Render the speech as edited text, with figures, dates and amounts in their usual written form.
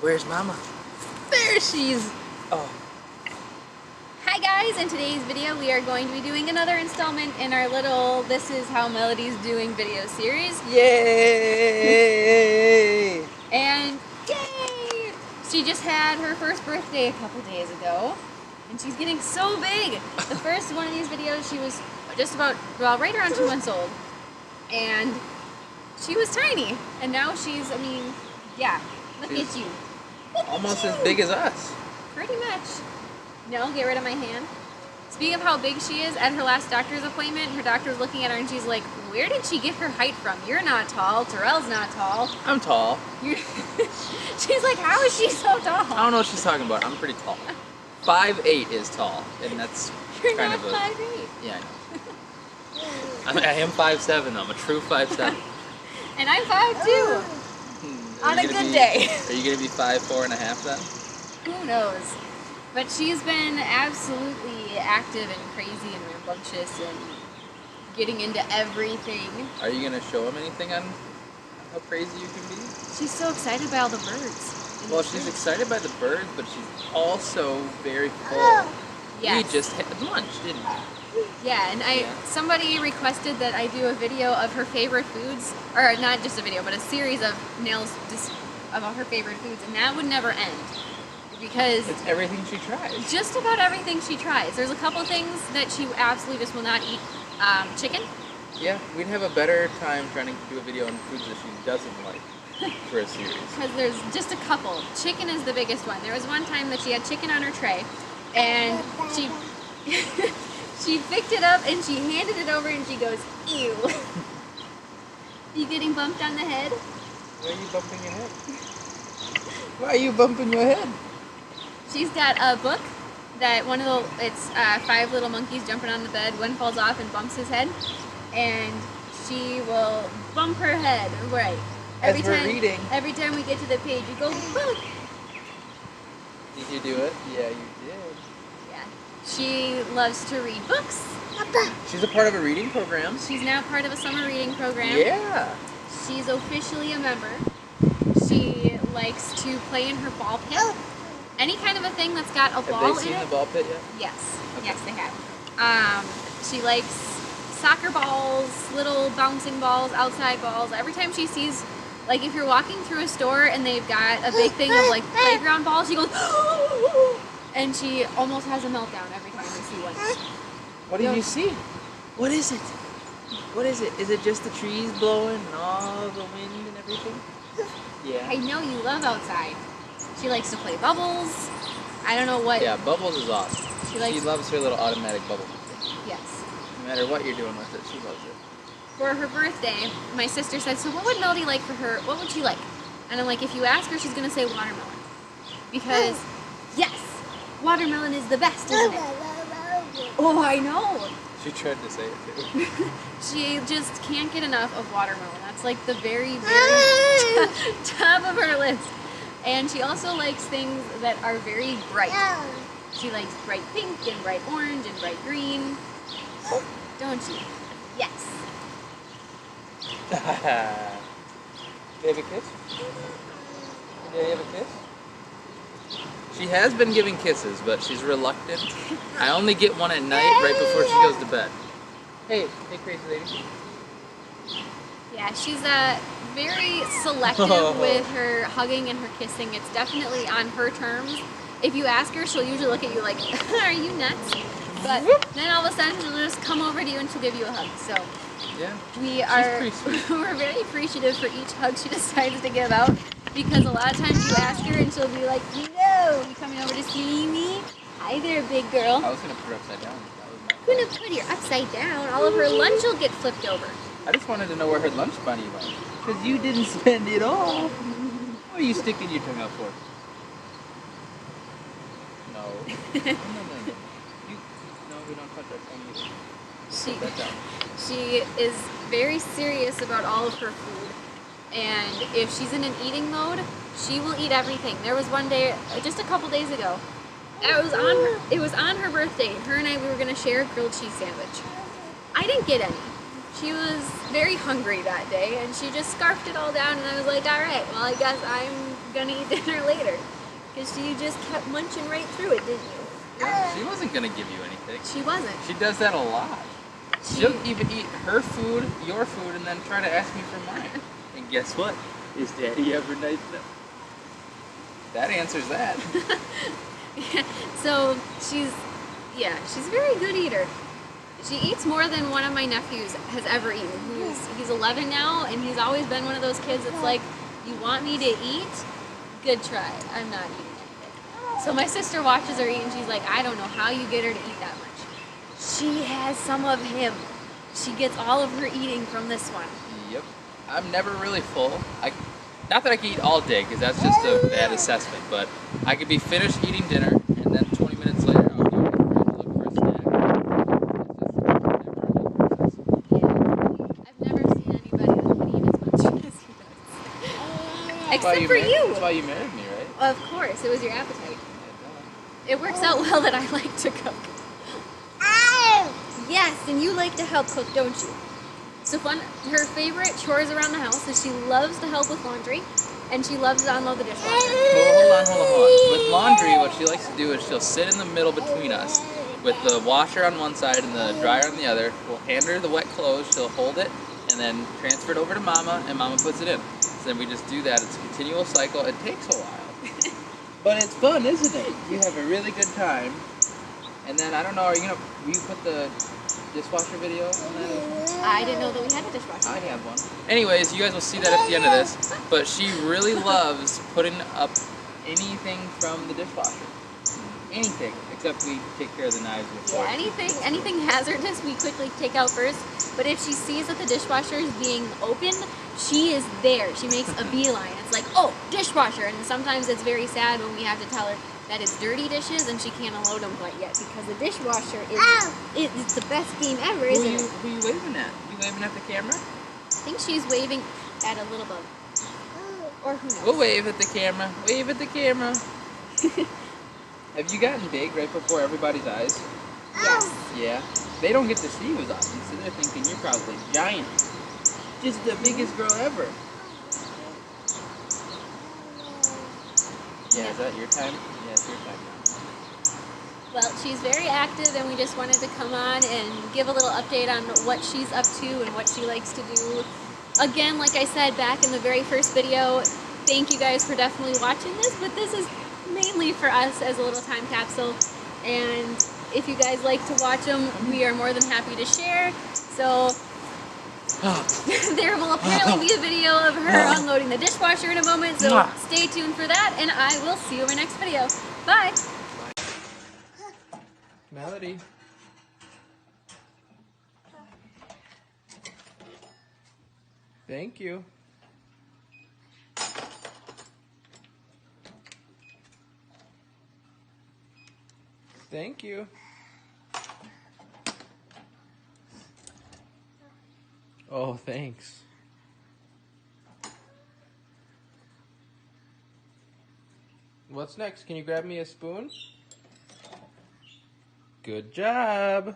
Where's Mama? There she is! Oh. Hi guys, in today's video we are going to be doing another installment in our little This Is How Melody's Doing video series. Yay! And yay! She just had her first birthday a couple days ago. And she's getting so big! The first one of these videos she was just about, well, right around 2 months old. And she was tiny. And now she's, I mean, yeah, look at you. Almost as big as us. Pretty much. No, get rid of my hand. Speaking of how big she is, at her last doctor's appointment, her doctor was looking at her and she's like, where did she get her height from? You're not tall. Terrell's not tall. I'm tall. She's like, how is she so tall? I don't know what she's talking about. I'm pretty tall. 5'8" is tall, and that's You're kind not of a... 5'8". Yeah, I know. I am 5'7", though. I'm a true 5'7". And I'm 5'2". On a good day. Are you going to be 5'4.5" then? Who knows? But she's been absolutely active and crazy and rambunctious and getting into everything. Are you going to show him anything on how crazy you can be? She's so excited by all the birds. Well, she's excited by the birds, but she's also very full. Yes. We just had lunch, didn't we? Yeah, and somebody requested that I do a video of her favorite foods, or not just a video, but a series of nails about her favorite foods, and that would never end. Because it's everything she tries. Just about everything she tries. There's a couple things that she absolutely just will not eat. Chicken. Yeah, we'd have a better time trying to do a video on foods that she doesn't like for a series. Because there's just a couple. Chicken is the biggest one. There was one time that she had chicken on her tray, and she she picked it up and she handed it over and she goes, ew. You getting bumped on the head? Why are you bumping your head? Why are you bumping your head? She's got a book that it's 5 little monkeys jumping on the bed. One falls off and bumps his head, and she will bump her head right every time. Reading. Every time we get to the page, you go book. Did you do it? Yeah, you did. Yeah. She loves to read books. She's a part of a reading program. She's now part of a summer reading program. Yeah. She's officially a member. She likes to play in her ball pit. Any kind of a thing that's got a ball in it. Have they seen the ball pit yet? Yes. Okay. Yes, they have. She likes soccer balls, little bouncing balls, outside balls. Every time she sees, like if you're walking through a store and they've got a big thing of like playground balls, she goes, and she almost has a meltdown every time we see one. What do you see? What is it? What is it? Is it just the trees blowing and all the wind and everything? Yeah. I know you love outside. She likes to play bubbles. I don't know what. Yeah, bubbles is awesome. She loves her little automatic bubble. Yes. No matter what you're doing with it, she loves it. For her birthday, my sister said, so what would Melody like for her? What would she like? And I'm like, if you ask her, she's going to say watermelon. Because, yes, watermelon is the best, isn't it? Oh, I know. She tried to say it too. She just can't get enough of watermelon. That's like the very, very top of her list. And she also likes things that are very bright. She likes bright pink and bright orange and bright green. Don't you? Yes. Did you have a kiss? Did you have a kiss? She has been giving kisses, but she's reluctant. I only get one at night right before she goes to bed. Hey crazy lady. Yeah, she's very selective with her hugging and her kissing. It's definitely on her terms. If you ask her, she'll usually look at you like, are you nuts? But then all of a sudden she'll just come over to you and she'll give you a hug. So yeah, we're very appreciative for each hug she decides to give out, because a lot of times you ask her and she'll be like, no, you coming over to see me? Hi there, big girl. I was going to put her upside down. I'm going to put her upside down. All of her lunch will get flipped over. I just wanted to know where her lunch money went. Because you didn't spend it all. What are you sticking your tongue out for? No. No. No, we don't touch our tongue either. She is very serious about all of her food. And if she's in an eating mode, she will eat everything. There was one day, just a couple days ago, it was on her birthday. Her and we were going to share a grilled cheese sandwich. I didn't get any. She was very hungry that day, and she just scarfed it all down, and I was like, all right, well, I guess I'm gonna eat dinner later. Because you just kept munching right through it, didn't you? She wasn't gonna give you anything. She wasn't. She does that a lot. She'll even eat her food, your food, and then try to ask me for mine. And guess what? Is Daddy ever nice enough? That answers that. So she's a very good eater. She eats more than one of my nephews has ever eaten. He's 11 now, and he's always been one of those kids that's like, you want me to eat? Good try. I'm not eating anything. So my sister watches her eat, and she's like, I don't know how you get her to eat that much. She has some of him. She gets all of her eating from this one. Yep. I'm never really full. Not that I can eat all day, because that's just a bad assessment, but I could be finished eating dinner, and then 20 minutes later, I'll go to the fridge, look for a snack. Yeah. I've never seen anybody that would eat as much as he does. Except for you. That's why you married me, right? Of course, it was your appetite. It works out well that I like to cook. Yes, and you like to help cook, don't you? So her favorite chores around the house is she loves to help with laundry, and she loves to unload the dishwasher. Well, hold on. With laundry, what she likes to do is she'll sit in the middle between us with the washer on one side and the dryer on the other. We'll hand her the wet clothes, she'll hold it, and then transfer it over to Mama, and Mama puts it in. So then we just do that. It's a continual cycle. It takes a while. But it's fun, isn't it? You have a really good time. And then, I don't know, will you put the dishwasher video on that? I didn't know that we had a dishwasher. I have one. Anyways, you guys will see that at the end of this. But she really loves putting up anything from the dishwasher. Anything, except we take care of the knives before. Yeah, anything hazardous we quickly take out first. But if she sees that the dishwasher is being opened, she is there. She makes a beeline. It's like, oh, dishwasher. And sometimes it's very sad when we have to tell her that it's dirty dishes and she can't unload them quite yet because the dishwasher it's the best game ever, isn't it? Who are you waving at? You waving at the camera? I think she's waving at a little bug. Or who knows? We'll wave at the camera. Wave at the camera. Have you gotten big right before everybody's eyes? Yes. Yeah. They don't get to see you as often, so they're thinking you're probably giant. Just the biggest girl ever. Yeah, is that your time? Yeah, it's your time now. Well, she's very active, and we just wanted to come on and give a little update on what she's up to and what she likes to do. Again, like I said back in the very first video, thank you guys for definitely watching this, but this is mainly for us as a little time capsule. And if you guys like to watch them, we are more than happy to share. So there will apparently be a video of her unloading the dishwasher in a moment, so stay tuned for that, and I will see you in our next video. Bye! Melody. Thank you. Thank you. Oh, thanks. What's next? Can you grab me a spoon? Good job.